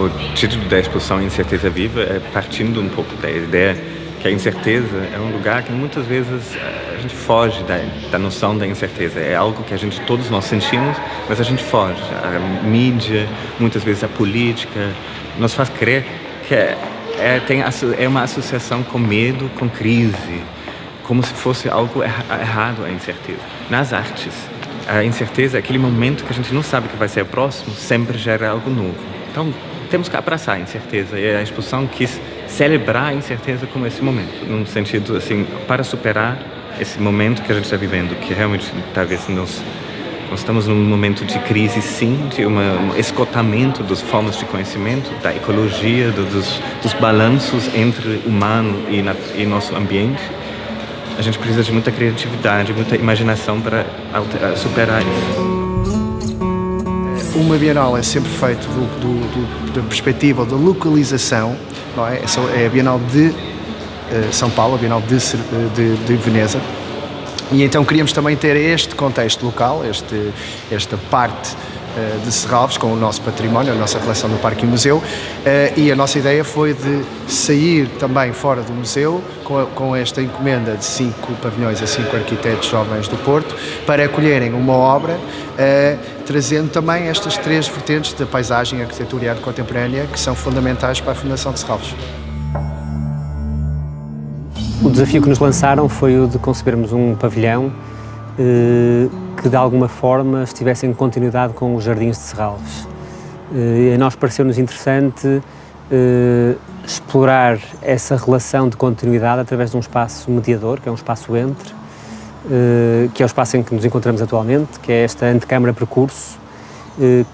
O título da exposição Incerteza Viva é partindo um pouco da ideia que a incerteza é um lugar que muitas vezes a gente foge da noção da incerteza. É algo que todos nós sentimos, mas a gente foge. A mídia, muitas vezes a política, nos faz crer que é uma associação com medo, com crise, como se fosse algo errado a incerteza. Nas artes, a incerteza é aquele momento que a gente não sabe que vai ser o próximo, sempre gera algo novo. Então, temos que abraçar a incerteza, e a exposição quis celebrar a incerteza como esse momento, num sentido assim, para superar esse momento que a gente está vivendo, que realmente talvez nós estamos num momento de crise, sim, de um esgotamento das formas de conhecimento, da ecologia, dos balanços entre humano e nosso ambiente. A gente precisa de muita criatividade, muita imaginação para superar isso. Uma Bienal é sempre feito da perspectiva da localização, não é? É a Bienal de São Paulo, a Bienal de Veneza, e então queríamos também ter este contexto local, esta parte de Serralves, com o nosso património, a nossa coleção do Parque e Museu, e a nossa ideia foi de sair também fora do museu com esta encomenda de 5 pavilhões a 5 arquitetos jovens do Porto para acolherem uma obra, trazendo também estas 3 vertentes da paisagem, arquitetura e arte contemporânea que são fundamentais para a Fundação de Serralves. O desafio que nos lançaram foi o de concebermos um pavilhão que de alguma forma estivesse em continuidade com os jardins de Serralves. A nós pareceu-nos interessante explorar essa relação de continuidade através de um espaço mediador, que é um espaço entre, que é o espaço em que nos encontramos atualmente, que é esta antecâmara percurso,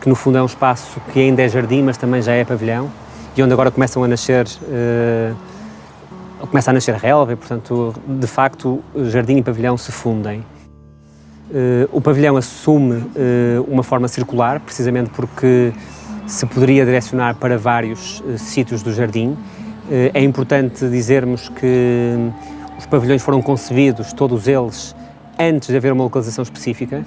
que no fundo é um espaço que ainda é jardim, mas também já é pavilhão, e onde agora começa a nascer relva, e portanto, de facto, jardim e pavilhão se fundem. O pavilhão assume uma forma circular, precisamente porque se poderia direcionar para vários sítios do jardim. É importante dizermos que os pavilhões foram concebidos, todos eles, antes de haver uma localização específica,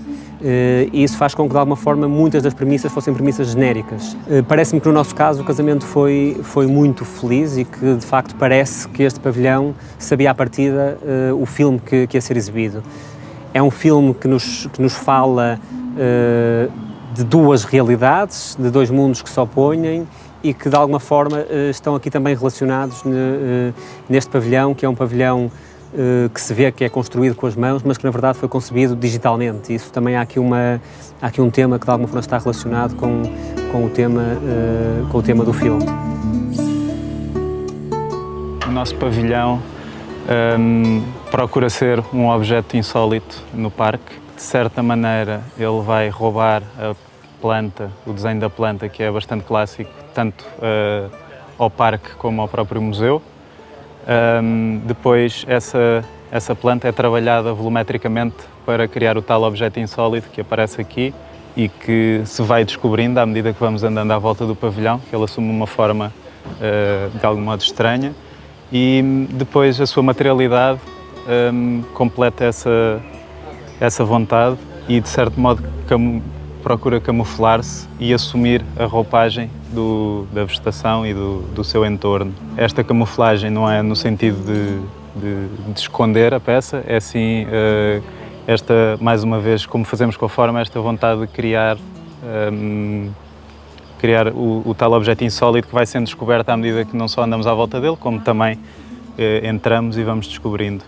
e isso faz com que, de alguma forma, muitas das premissas fossem premissas genéricas. Parece-me que, no nosso caso, o casamento foi muito feliz e que, de facto, parece que este pavilhão sabia à partida o filme que ia ser exibido. É um filme que nos fala de 2 realidades, de 2 mundos que se opõem e que, de alguma forma, estão aqui também relacionados neste pavilhão, que é um pavilhão que se vê que é construído com as mãos, mas que, na verdade, foi concebido digitalmente. Isso também há aqui um tema que, de alguma forma, está relacionado com o tema do filme. O nosso pavilhão procura ser um objeto insólito no parque. De certa maneira, ele vai roubar a planta, o desenho da planta, que é bastante clássico, tanto ao parque como ao próprio museu. Depois, essa planta é trabalhada volumetricamente para criar o tal objeto insólito que aparece aqui e que se vai descobrindo à medida que vamos andando à volta do pavilhão, que ele assume uma forma de algum modo estranha. E depois a sua materialidade completa essa vontade e, de certo modo, procura camuflar-se e assumir a roupagem da vegetação e do seu entorno. Esta camuflagem não é no sentido de esconder a peça, é sim mais uma vez, como fazemos com a forma, esta vontade de criar o tal objeto insólito que vai sendo descoberto à medida que não só andamos à volta dele, como também entramos e vamos descobrindo.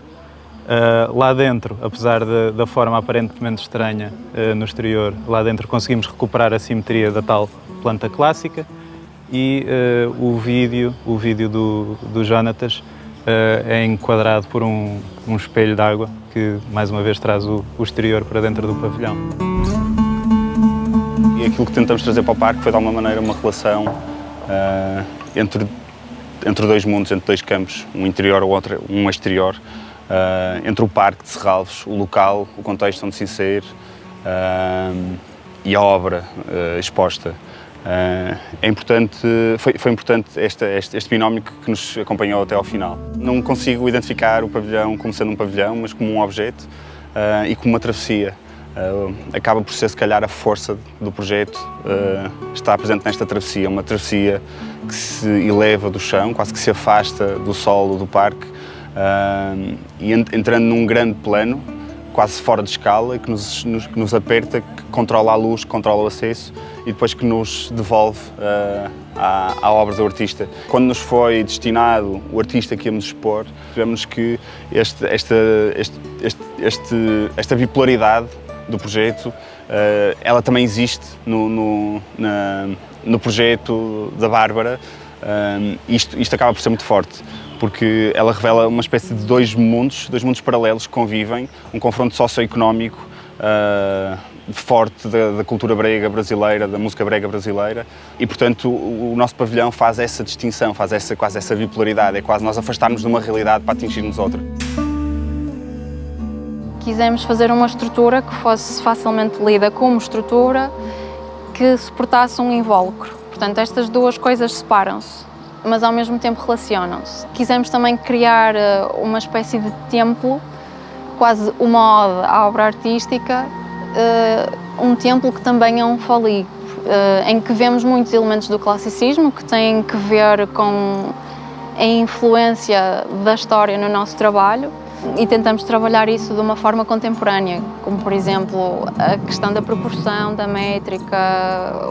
Lá dentro, apesar da forma aparentemente estranha no exterior, lá dentro conseguimos recuperar a simetria da tal planta clássica e o vídeo do Jonatas é enquadrado por um espelho de água que, mais uma vez, traz o exterior para dentro do pavilhão. E aquilo que tentamos trazer para o parque foi, de alguma maneira, uma relação entre 2 mundos, entre 2 campos, um interior ou outro, um exterior, entre o parque de Serralves, o local, o contexto onde se insere e a obra exposta. Foi importante este binómio que nos acompanhou até ao final. Não consigo identificar o pavilhão como sendo um pavilhão, mas como um objeto e como uma travessia. acaba por ser, se calhar, a força do projeto está presente nesta travessia, uma travessia que se eleva do chão, quase que se afasta do solo do parque e entrando num grande plano, quase fora de escala, que nos aperta, que controla a luz, que controla o acesso e depois que nos devolve à obra do artista. Quando nos foi destinado o artista que íamos expor, vemos que esta bipolaridade do projeto, ela também existe no projeto da Bárbara. Isto acaba por ser muito forte, porque ela revela uma espécie de dois mundos paralelos que convivem, um confronto socioeconómico forte da cultura brega brasileira, da música brega brasileira, e portanto o nosso pavilhão faz essa distinção, faz quase essa bipolaridade, é quase nós afastarmos de uma realidade para atingirmos outra. Quisemos fazer uma estrutura que fosse facilmente lida como estrutura, que suportasse um invólucro. Portanto, estas duas coisas separam-se, mas ao mesmo tempo relacionam-se. Quisemos também criar uma espécie de templo, quase uma ode à obra artística, um templo que também é um fali, em que vemos muitos elementos do classicismo que têm que ver com a influência da história no nosso trabalho e tentamos trabalhar isso de uma forma contemporânea, como por exemplo a questão da proporção, da métrica,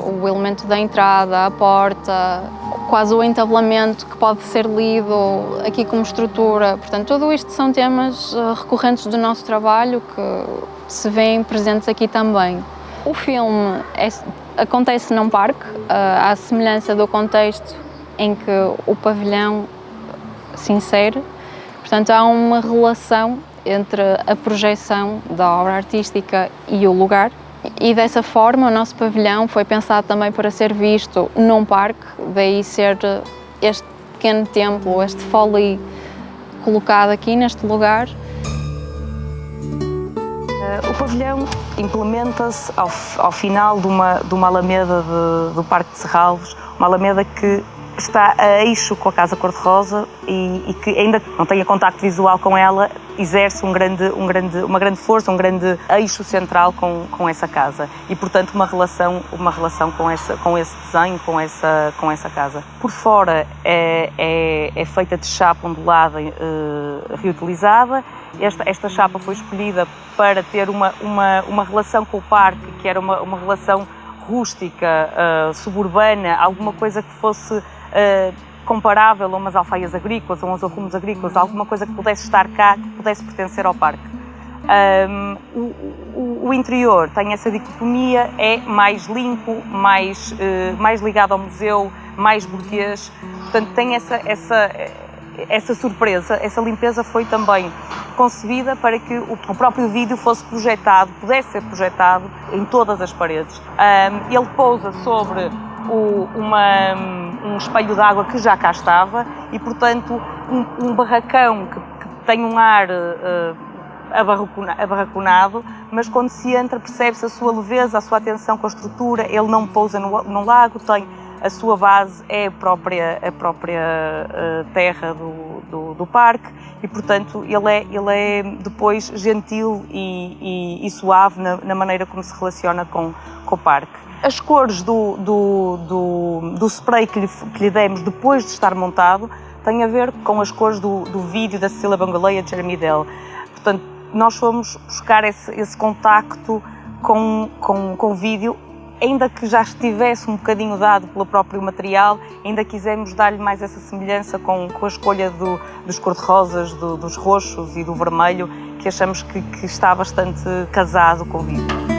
o elemento da entrada, a porta, quase o entabelamento que pode ser lido aqui como estrutura. Portanto, tudo isto são temas recorrentes do nosso trabalho que se vêem presentes aqui também. O filme acontece num parque, à semelhança do contexto em que o pavilhão se insere. Portanto, há uma relação entre a projeção da obra artística e o lugar. E dessa forma o nosso pavilhão foi pensado também para ser visto num parque, daí ser este pequeno templo, este foli colocado aqui neste lugar. O pavilhão implementa-se ao final de uma alameda do Parque de Serralves, uma alameda que está a eixo com a Casa Cor-de-Rosa e que, ainda que não tenha contacto visual com ela, exerce uma grande força, um grande eixo central com essa casa e, portanto, uma relação com esse desenho, com essa casa. Por fora é feita de chapa ondulada reutilizada. Esta chapa foi escolhida para ter uma relação com o parque, que era uma relação rústica, suburbana, alguma coisa que fosse comparável a umas alfaias agrícolas, a uns arrumos agrícolas, alguma coisa que pudesse estar cá, que pudesse pertencer ao parque. O interior tem essa dicotomia, é mais limpo, mais ligado ao museu, mais burguês, portanto tem essa surpresa, essa limpeza foi também concebida para que o próprio vídeo pudesse ser projetado em todas as paredes. Ele pousa sobre um espelho d'água que já cá estava e, portanto, um barracão que tem um ar abarraconado, mas quando se entra percebe-se a sua leveza, a sua atenção com a estrutura. Ele não pousa no lago, tem a sua base, é a própria terra do parque e, portanto, ele é depois gentil e suave na maneira como se relaciona com o parque. As cores do spray que lhe demos depois de estar montado têm a ver com as cores do vídeo da Cecília Bangaleia de Jeremy Dell. Portanto, nós fomos buscar esse contacto com o vídeo, ainda que já estivesse um bocadinho dado pelo próprio material, ainda quisemos dar-lhe mais essa semelhança com a escolha dos cor-de-rosas, dos roxos e do vermelho, que achamos que está bastante casado com o vídeo.